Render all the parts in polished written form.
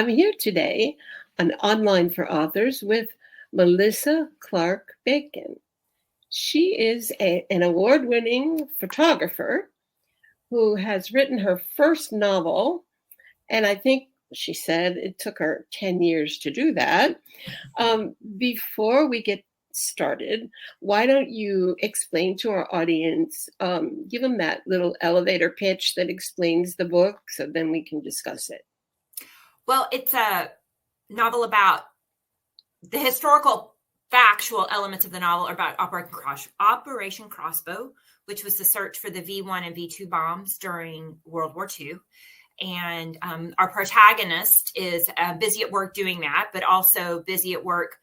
I'm here today on Online for Authors with Melissa Clark Bacon. She is an award-winning photographer who has written her first novel, and I think she said it took her 10 years to do that. Before we get started, why don't you explain to our audience, give them that little elevator pitch that explains the book, so then we can discuss it. Well, it's a novel about the historical, factual elements of the novel are about Operation Crossbow, which was the search for the V1 and V2 bombs during World War II. And our protagonist is busy at work doing that, but also busy at work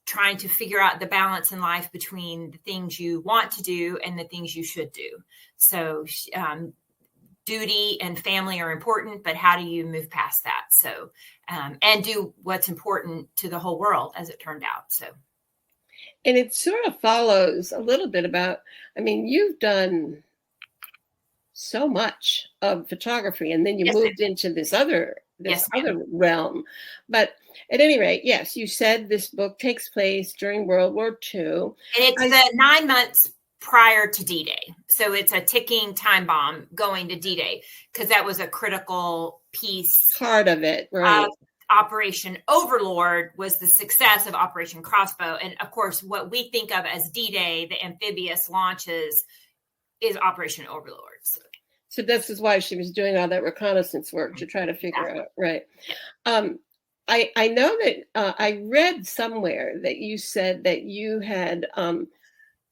trying to figure out the balance in life between the things you want to do and the things you should do. So duty and family are important, but how do you move past that? So, and do what's important to the whole world, as it turned out. So, and it sort of follows a little bit about, you've done so much of photography, and then you moved into this other realm. But at any rate, yes, you said this book takes place during World War II. And it's 9 months prior to D-Day. So it's a ticking time bomb going to D-Day, because that was a critical piece. Part of it, right. Operation Overlord was the success of Operation Crossbow. And of course, what we think of as D-Day, the amphibious launches, is Operation Overlord. So this is why she was doing all that reconnaissance work to try to figure out, right. I know that I read somewhere that you said that you had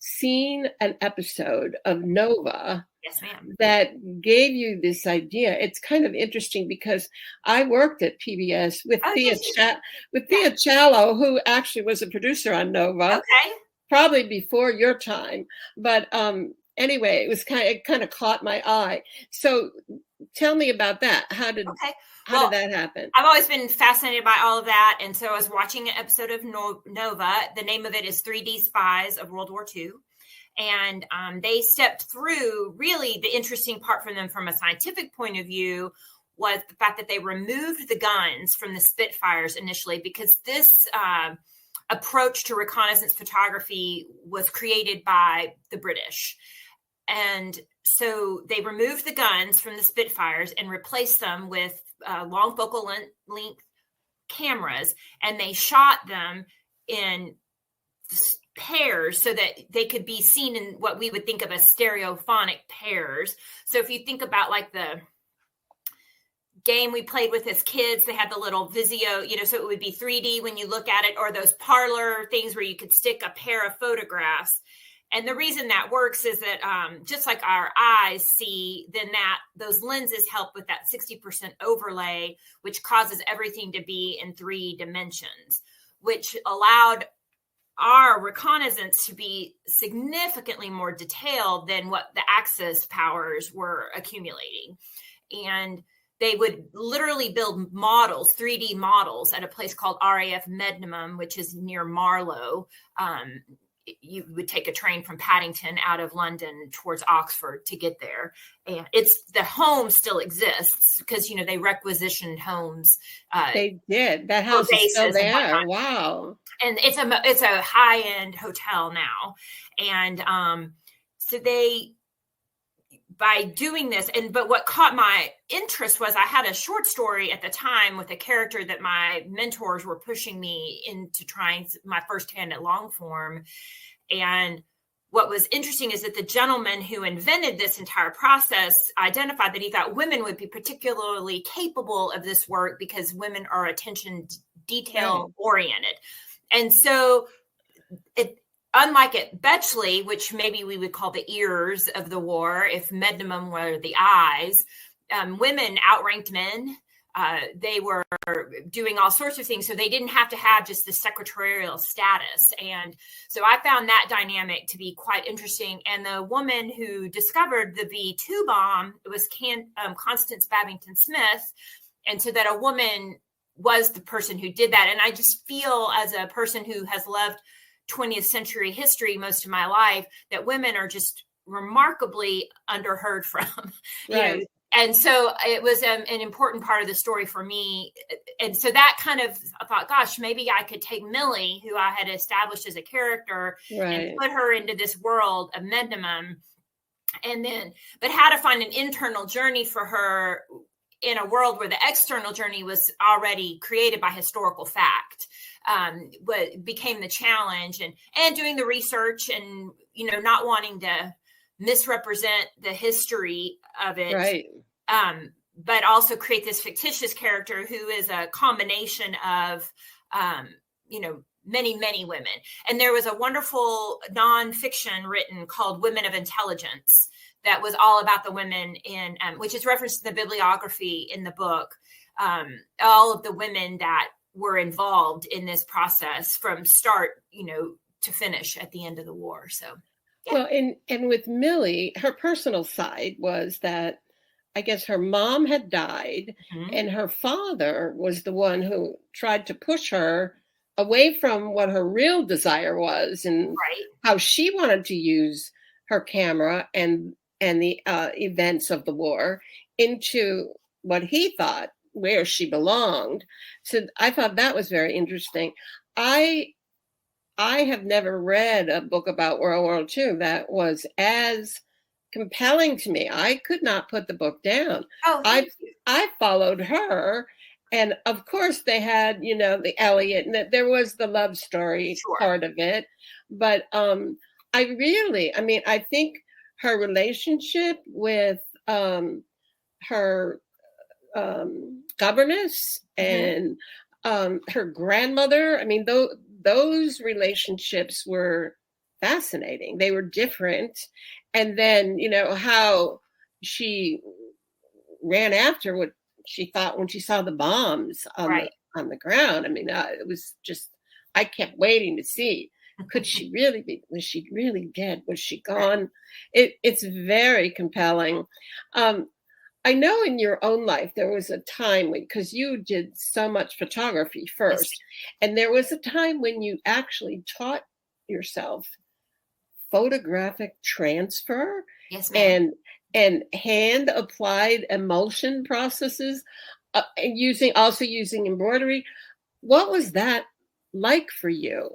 seen an episode of Nova. Yes, ma'am. That gave you this idea. It's kind of interesting because I worked at PBS with Thea Challo, who actually was a producer on Nova. Okay. Probably before your time, but anyway, it kind of caught my eye. So tell me about that. How did that happen? I've always been fascinated by all of that. And so I was watching an episode of Nova. The name of it is 3D Spies of World War II. And they stepped through, really the interesting part for them from a scientific point of view was the fact that they removed the guns from the Spitfires initially, because this approach to reconnaissance photography was created by the British. And so they removed the guns from the Spitfires and replaced them with long focal length cameras, and they shot them in pairs so that they could be seen in what we would think of as stereophonic pairs. So if you think about like the game we played with as kids, they had the little Vizio, so it would be 3D when you look at it, or those parlor things where you could stick a pair of photographs. And the reason that works is that just like our eyes see, then those lenses help with that 60% overlay, which causes everything to be in 3 dimensions, which allowed our reconnaissance to be significantly more detailed than what the Axis powers were accumulating. And they would literally build models, 3D models, at a place called RAF Medmenham, which is near Marlow. You would take a train from Paddington out of London towards Oxford to get there. And the home still exists because, they requisitioned homes. They did. That house is still there. Wow. And it's a high-end hotel now. And so by doing this, but what caught my interest was I had a short story at the time with a character that my mentors were pushing me into trying my first hand at long form. And what was interesting is that the gentleman who invented this entire process identified that he thought women would be particularly capable of this work because women are attention detail oriented. And so unlike at Betchley, which maybe we would call the ears of the war, if Medmenham were the eyes, women outranked men. They were doing all sorts of things. So they didn't have to have just the secretarial status. And so I found that dynamic to be quite interesting. And the woman who discovered the V2 bomb was Constance Babington Smith. And so that a woman was the person who did that. And I just feel, as a person who has loved 20th century history most of my life, that women are just remarkably underheard from. Right. And so it was an important part of the story for me. And so that kind of, I thought, gosh, maybe I could take Millie, who I had established as a character, and put her into this world of Mendemum. And then, but how to find an internal journey for her in a world where the external journey was already created by historical fact, what became the challenge, and doing the research and, not wanting to misrepresent the history of it. Right. But also create this fictitious character who is a combination of, many, many women. And there was a wonderful nonfiction written called Women of Intelligence that was all about the women in, which is referenced in the bibliography in the book, all of the women that were involved in this process from start, to finish at the end of the war. So, yeah. Well, and with Millie, her personal side was that I guess her mom had died, and her father was the one who tried to push her away from what her real desire was, and how she wanted to use her camera and the events of the war into what he thought where she belonged. So I thought that was very interesting. I have never read a book about World War II that was as compelling to me. I could not put the book down. I followed her, and of course they had, the Elliot, and there was the love story part of it. But I think her relationship with her governess and her grandmother, those relationships were fascinating. They were different. And then, how she ran after what she thought when she saw the bombs on the ground. It was just, I kept waiting to see, could she really be, was she really dead? Was she gone? It's very compelling. I know in your own life, there was a time because you did so much photography first, and there was a time when you actually taught yourself photographic transfer and hand applied emulsion processes, and using embroidery. What was that like for you?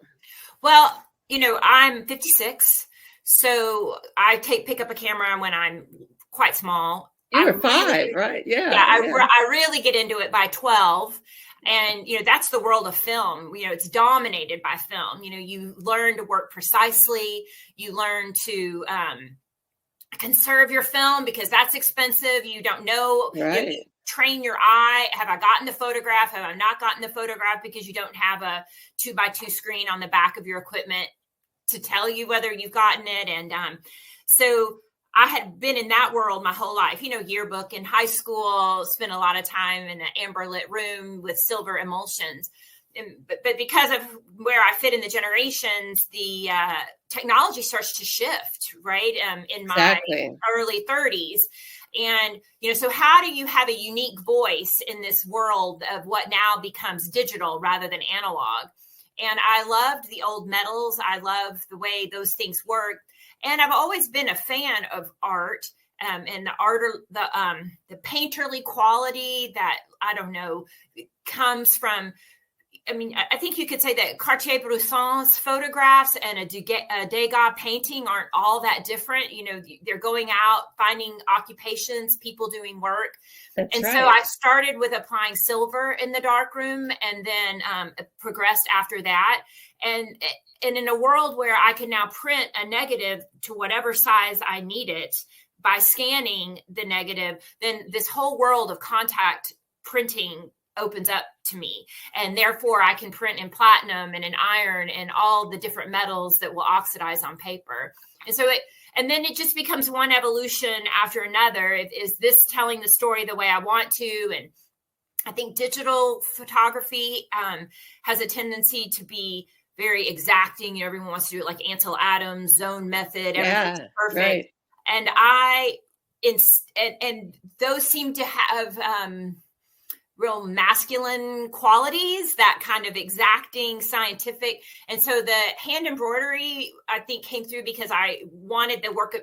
Well, I'm 56, so I pick up a camera when I'm quite small. You were 5, right? Yeah. I really get into it by 12. And, that's the world of film. It's dominated by film. You learn to work precisely. You learn to conserve your film because that's expensive. You don't know. Right. You train your eye. Have I gotten the photograph? Have I not gotten the photograph? Because you don't have a 2x2 screen on the back of your equipment to tell you whether you've gotten it. And so I had been in that world my whole life, yearbook in high school, spent a lot of time in an amber lit room with silver emulsions. But because of where I fit in the generations, the technology starts to shift, right? In my early 30s. And, so how do you have a unique voice in this world of what now becomes digital rather than analog? And I loved the old metals. I love the way those things work. And I've always been a fan of art and the art, the painterly quality that, comes from, I think you could say that Cartier-Bresson's photographs and a Degas painting aren't all that different. They're going out, finding occupations, people doing work. So I started with applying silver in the darkroom and then progressed after that. And in a world where I can now print a negative to whatever size I need it by scanning the negative, then this whole world of contact printing opens up to me. And therefore I can print in platinum and in iron and all the different metals that will oxidize on paper. And then it just becomes one evolution after another. Is this telling the story the way I want to? And I think digital photography has a tendency to be very exacting. Everyone wants to do it like Ansel Adams, zone method. Everything's perfect. Right. And those seem to have real masculine qualities, that kind of exacting, scientific. And so the hand embroidery, I think, came through because I wanted the work of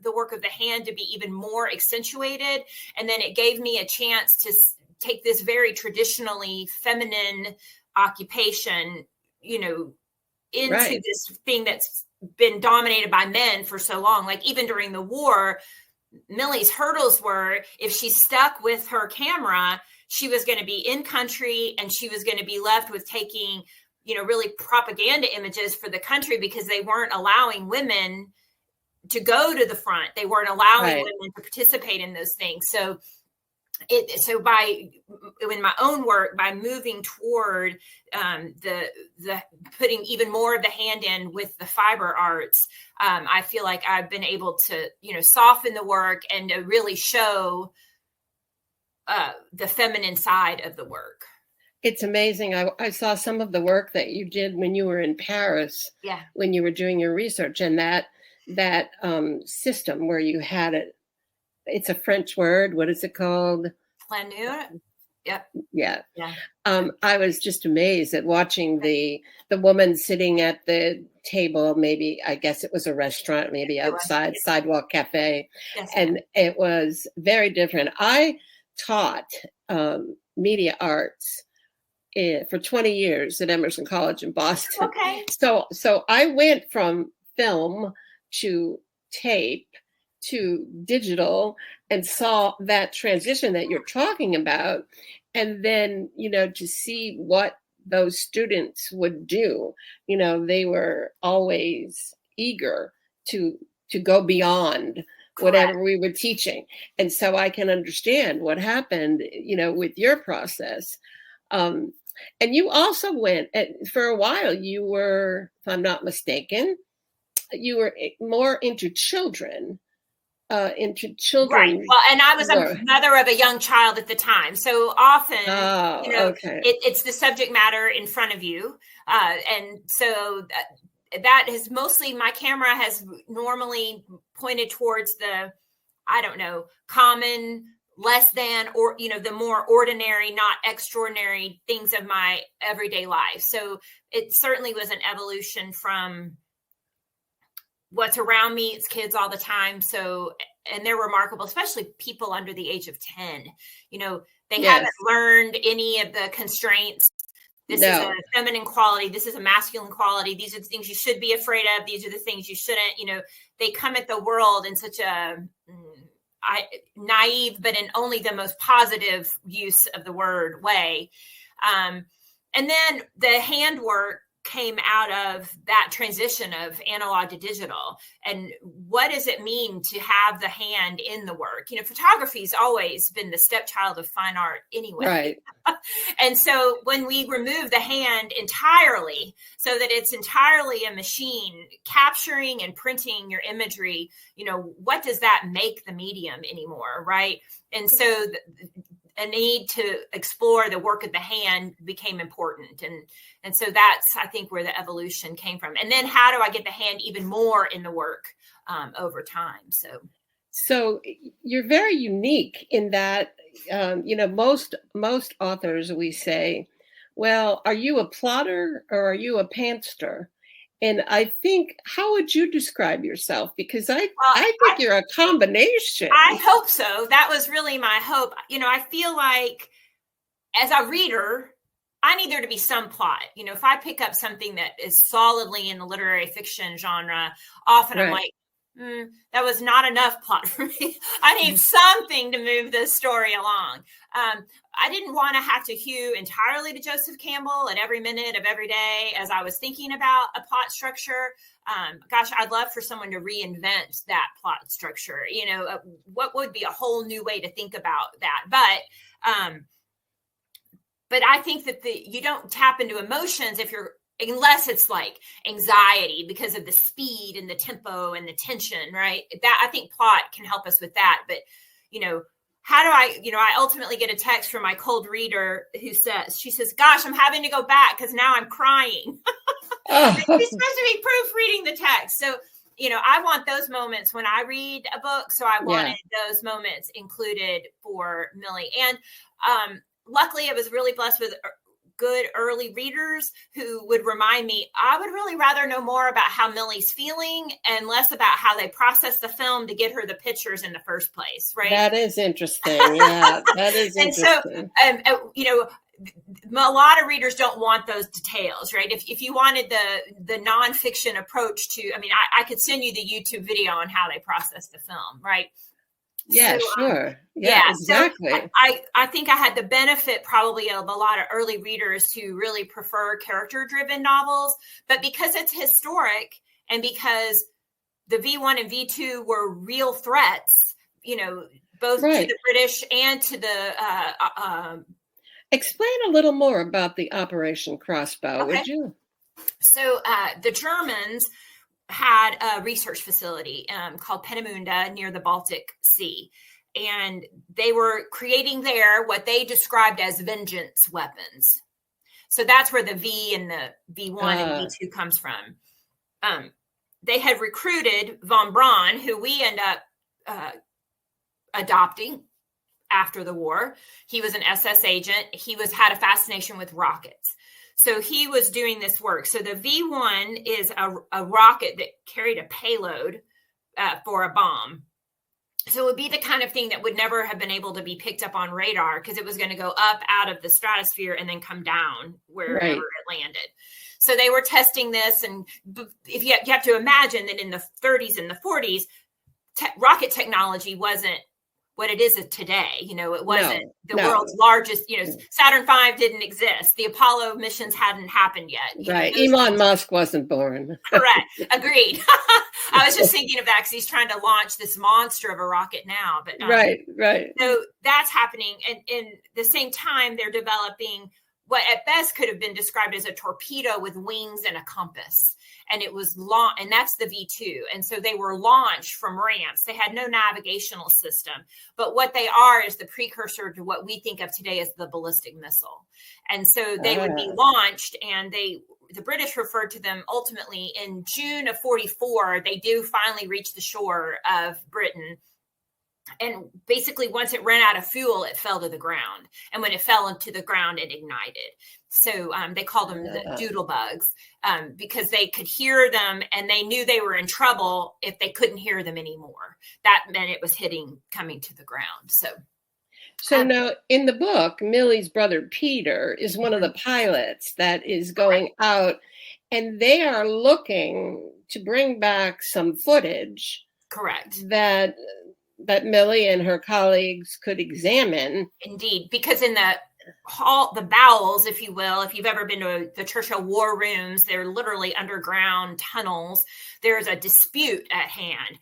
the work of the hand to be even more accentuated. And then it gave me a chance to take this very traditionally feminine occupation, into this thing that's been dominated by men for so long. Like even during the war, Millie's hurdles were, if she stuck with her camera, she was going to be in country and she was going to be left with taking, really propaganda images for the country, because they weren't allowing women to go to the front. They weren't allowing women to participate in those things. So in my own work, by moving toward the putting even more of the hand in with the fiber arts, I feel like I've been able to, soften the work and to really show the feminine side of the work. It's amazing. I saw some of the work that you did when you were in Paris, when you were doing your research, and that system where you had it. It's a French word. What is it called? Flaneur. Yep. Yeah. I was just amazed at watching the woman sitting at the table. Maybe, I guess it was a restaurant, maybe outside, sidewalk cafe. Yes, and it was very different. I taught media arts for 20 years at Emerson College in Boston. Okay. So I went from film to tape to digital and saw that transition that you're talking about. And then, to see what those students would do, they were always eager to go beyond whatever we were teaching. And so I can understand what happened, with your process. And you also went for a while, you were, if I'm not mistaken, you were more into children. Right. Well, and I was a mother of a young child at the time. So often, it's the subject matter in front of you. And so that is mostly, my camera has normally pointed towards the, common, less than, or, the more ordinary, not extraordinary things of my everyday life. So it certainly was an evolution from what's around me. It's kids all the time. So, and they're remarkable, especially people under the age of 10, they haven't learned any of the constraints. This is a feminine quality. This is a masculine quality. These are the things you should be afraid of. These are the things you shouldn't, they come at the world in such a naive, but in only the most positive use of the word way. And then the handwork came out of that transition of analog to digital. And what does it mean to have the hand in the work? Photography's always been the stepchild of fine art anyway. Right. And so when we remove the hand entirely, so that it's entirely a machine capturing and printing your imagery, what does that make the medium anymore? Right. And so a need to explore the work of the hand became important. And so that's, I think, where the evolution came from. And then how do I get the hand even more in the work over time? So you're very unique in that, most authors, we say, well, are you a plotter or are you a pantster? And I think, how would you describe yourself? Because I think you're a combination. I hope so. That was really my hope. I feel like as a reader, I need there to be some plot. If I pick up something that is solidly in the literary fiction genre, often I'm like, that was not enough plot for me. I need something to move this story along. I didn't want to have to hew entirely to Joseph Campbell at every minute of every day as I was thinking about a plot structure. I'd love for someone to reinvent that plot structure. What would be a whole new way to think about that? But I think that you don't tap into emotions unless it's like anxiety because of the speed and the tempo and the tension, right? That, I think plot can help us with that. But, how do I ultimately get a text from my cold reader she says, gosh, I'm having to go back because now I'm crying. She's supposed to be proofreading the text. So, I want those moments when I read a book. So I wanted those moments included for Millie. And luckily I was really blessed with good early readers who would remind me, I would really rather know more about how Millie's feeling and less about how they processed the film to get her the pictures in the first place. Right. That is interesting. Yeah, that is interesting. And so, a lot of readers don't want those details, right? If you wanted the nonfiction approach to, I could send you the YouTube video on how they process the film, right? Yeah, so, sure. Yeah, exactly. So I think I had the benefit probably of a lot of early readers who really prefer character-driven novels, but because it's historic and because the V1 and V2 were real threats, both to the British and to the explain a little more about the Operation Crossbow, would you? So the Germans had a research facility called Peenemünde near the Baltic Sea. And they were creating there what they described as vengeance weapons. So that's where the V and the V1 and V2 comes from. They had recruited von Braun, who we end up adopting after the war. He was an SS agent. He had a fascination with rockets. So he was doing this work. So the V1 is a rocket that carried a payload for a bomb. So it would be the kind of thing that would never have been able to be picked up on radar because it was going to go up out of the stratosphere and then come down wherever it landed. So they were testing this. And if you have to imagine that in the 30s and the 40s, rocket technology wasn't what it is today. It wasn't the world's largest, Saturn V didn't exist. The Apollo missions hadn't happened yet. Right. Elon Musk wasn't born. Correct. Agreed. I was just thinking of that because he's trying to launch this monster of a rocket now. But right. So that's happening. And in the same time, they're developing what at best could have been described as a torpedo with wings and a compass. And it was and that's the V2. And so they were launched from ramps. They had no navigational system, but what they are is the precursor to what we think of today as the ballistic missile. And so they would be launched, and the British referred to them ultimately in June of 44. They do finally reach the shore of Britain. And basically, once it ran out of fuel, it fell to the ground. And when it fell into the ground, it ignited. So they called them the doodle bugs because they could hear them and they knew they were in trouble if they couldn't hear them anymore. That meant it was coming to the ground. So now in the book, Millie's brother Peter is one of the pilots that is going out, and they are looking to bring back some footage. Correct. That Millie and her colleagues could examine. Indeed, because in the bowels, if you will, if you've ever been to the Churchill War Rooms, they're literally underground tunnels. There's a dispute at hand.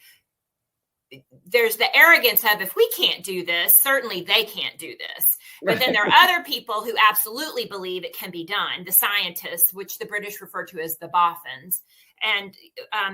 There's the arrogance of, if we can't do this, certainly they can't do this. But then there are other people who absolutely believe it can be done, the scientists, which the British refer to as the boffins. And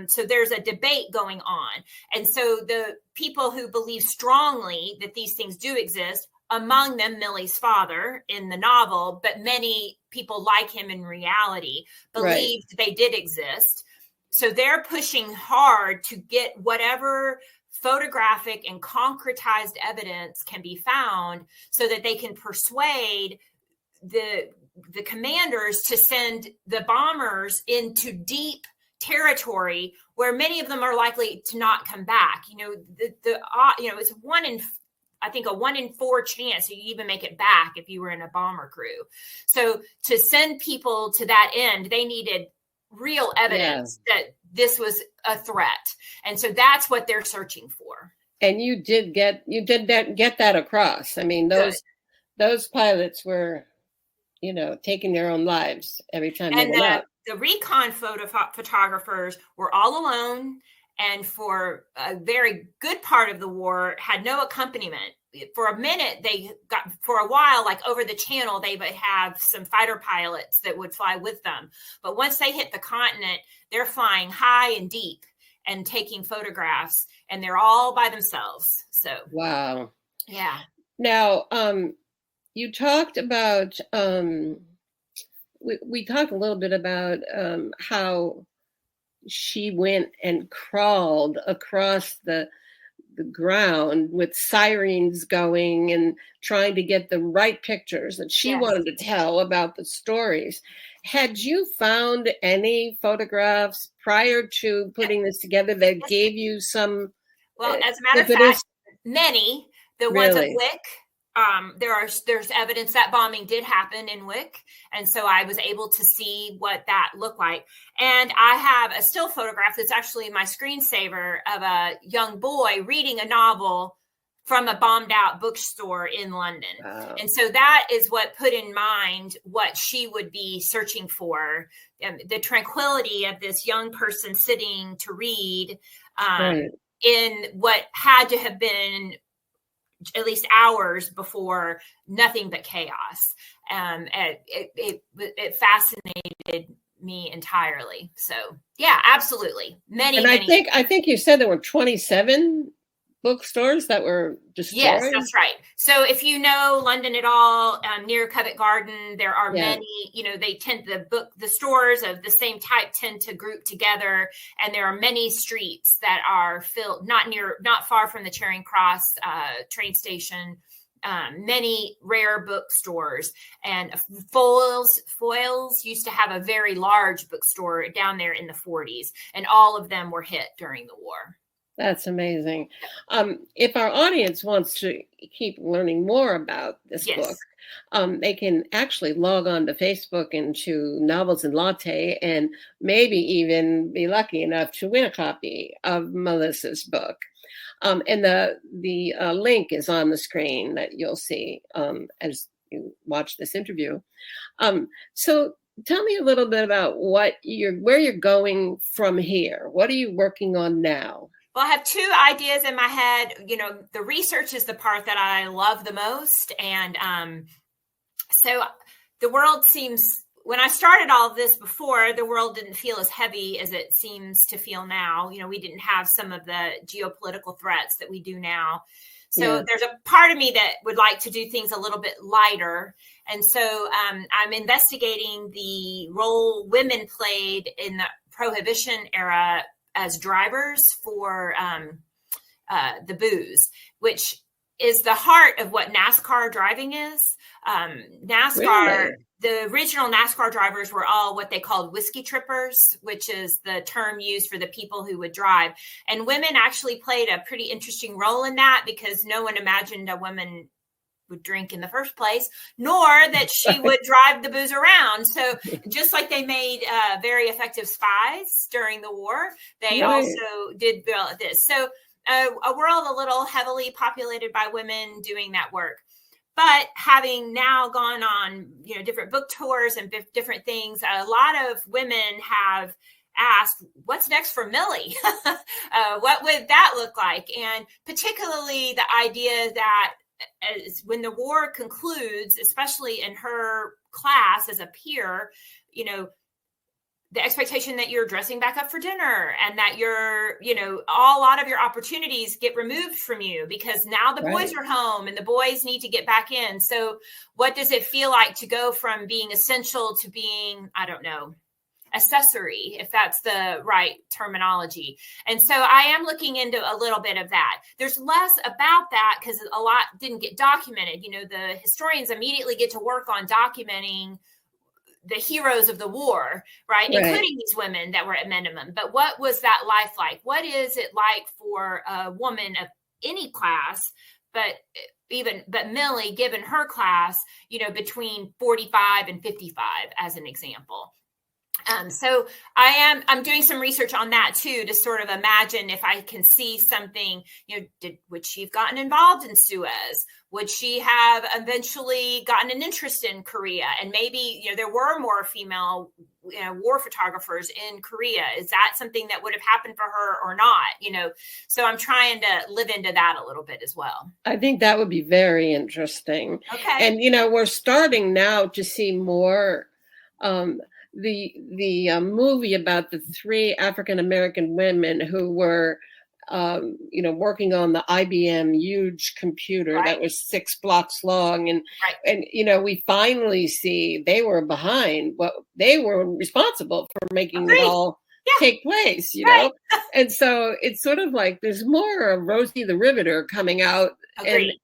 so there's a debate going on. And so the people who believe strongly that these things do exist, among them Millie's father in the novel, but many people like him in reality, believed they did exist. So they're pushing hard to get whatever photographic and concretized evidence can be found so that they can persuade the commanders to send the bombers into deep territory where many of them are likely to not come back. It's a 1 in 4 chance you even make it back if you were in a bomber crew. So to send people to that end, they needed real evidence that this was a threat. And so that's what they're searching for. And you did get that across. I mean, those pilots were, taking their own lives every time they went out. The recon photographers were all alone, and for a very good part of the war had no accompaniment. For a while, like over the channel, they would have some fighter pilots that would fly with them. But once they hit the continent, they're flying high and deep and taking photographs, and they're all by themselves. So wow. Yeah. Now, you talked about we talked a little bit about how she went and crawled across the the ground with sirens going and trying to get the right pictures that she wanted to tell about the stories. Had you found any photographs prior to putting this together that gave you some? Well, as a matter of fact, many, the ones of Wick, there's evidence that bombing did happen in Wick. And so I was able to see what that looked like. And I have a still photograph that's actually my screensaver of a young boy reading a novel from a bombed out bookstore in London. Wow. And so that is what put in mind what she would be searching for, the tranquility of this young person sitting to read in what had to have been at least hours before nothing but chaos. It fascinated me entirely. So yeah, absolutely. Many. I think you said there were 27 bookstores that were destroyed. Yes, that's right. So if you know London at all, near Covent Garden, there are many, they tend the stores of the same type tend to group together. And there are many streets that are filled, not far from the Charing Cross train station, many rare bookstores. And Foyles used to have a very large bookstore down there in the 40s, and all of them were hit during the war. That's amazing. If our audience wants to keep learning more about this book, they can actually log on to Facebook and to Novels and Latte, and maybe even be lucky enough to win a copy of Melissa's book. And the link is on the screen that you'll see as you watch this interview. So tell me a little bit about where you're going from here. What are you working on now? Well, I have two ideas in my head. The research is the part that I love the most. And so the world seems, when I started all of this before, the world didn't feel as heavy as it seems to feel now. We didn't have some of the geopolitical threats that we do now. So there's a part of me that would like to do things a little bit lighter. And so I'm investigating the role women played in the Prohibition era as drivers for the booze, which is the heart of what NASCAR driving is. NASCAR, the original NASCAR drivers were all what they called whiskey trippers, which is the term used for the people who would drive. And women actually played a pretty interesting role in that, because no one imagined a woman would drink in the first place, nor that she would drive the booze around. So just like they made very effective spies during the war, they also did this. So a world a little heavily populated by women doing that work. But having now gone on, different book tours and different things, a lot of women have asked, what's next for Millie? What would that look like? And particularly the idea that when the war concludes, especially in her class as a peer, the expectation that you're dressing back up for dinner, and that you're, a lot of your opportunities get removed from you because now the boys are home and the boys need to get back in. So what does it feel like to go from being essential to being, I don't know, accessory, if that's the right terminology? And so I am looking into a little bit of that. There's less about that because a lot didn't get documented. The historians immediately get to work on documenting the heroes of the war, right? Including these women that were at minimum. But what was that life like? What is it like for a woman of any class, but Millie, given her class, between 45 and 55, as an example? So I'm doing some research on that too, to sort of imagine if I can see something, would she have gotten involved in Suez? Would she have eventually gotten an interest in Korea? And maybe, there were more female, war photographers in Korea. Is that something that would have happened for her or not? So I'm trying to live into that a little bit as well. I think that would be very interesting. Okay. And, we're starting now to see more, the movie about the 3 African-American women who were, working on the IBM huge computer that was 6 blocks long. And we finally see they were behind they were responsible for making it all take place, you Right. know? And so it's sort of like there's more of Rosie the Riveter coming out. Agreed.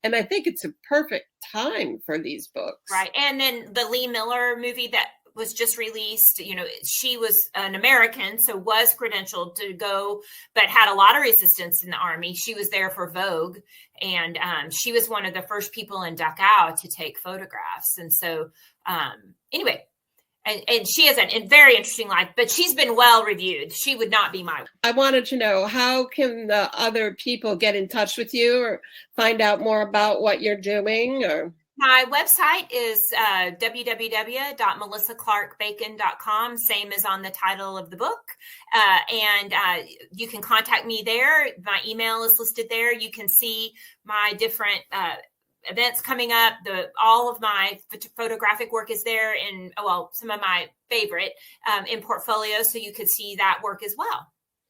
And I think it's a perfect time for these books. Right. And then the Lee Miller movie that was just released, you know, she was an American, so was credentialed to go, but had a lot of resistance in the Army. She was there for Vogue, and she was one of the first people in Dachau to take photographs. And so anyway, and she has a very interesting life, but she's been well reviewed. She would not be my. I wanted to know, how can the other people get in touch with you or find out more about what you're doing? Or my website is www.melissaclarkbacon.com, same as on the title of the book. And you can contact me there. My email is listed there. You can see my different events coming up. All of my photographic work is there, and some of my favorite in portfolio, so you could see that work as well.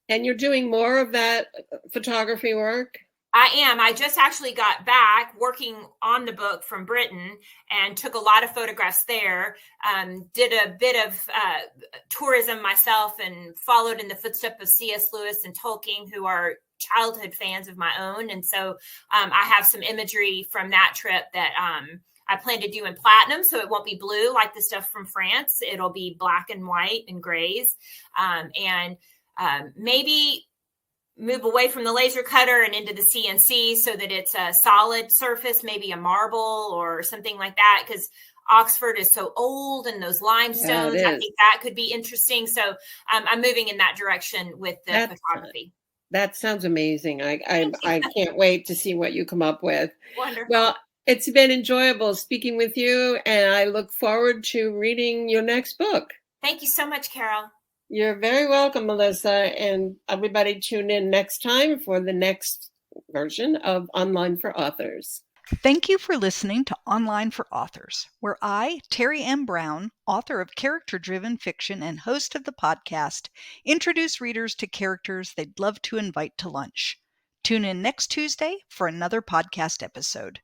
And you're doing more of that photography work? I am. I just actually got back working on the book from Britain and took a lot of photographs there. Did a bit of tourism myself and followed in the footsteps of C.S. Lewis and Tolkien, who are childhood fans of my own. And so I have some imagery from that trip that I plan to do in platinum, so it won't be blue like the stuff from France. It'll be black and white and grays, and maybe move away from the laser cutter and into the CNC so that it's a solid surface, maybe a marble or something like that, because Oxford is so old and those limestones, I think that could be interesting. So I'm moving in that direction with the photography. That sounds amazing. I can't wait to see what you come up with. Wonderful. Well, it's been enjoyable speaking with you, and I look forward to reading your next book. Thank you so much, Carole. You're very welcome, Melissa, and everybody tune in next time for the next version of Online for Authors. Thank you for listening to Online for Authors, where I, Terry M. Brown, author of character-driven fiction and host of the podcast, introduce readers to characters they'd love to invite to lunch. Tune in next Tuesday for another podcast episode.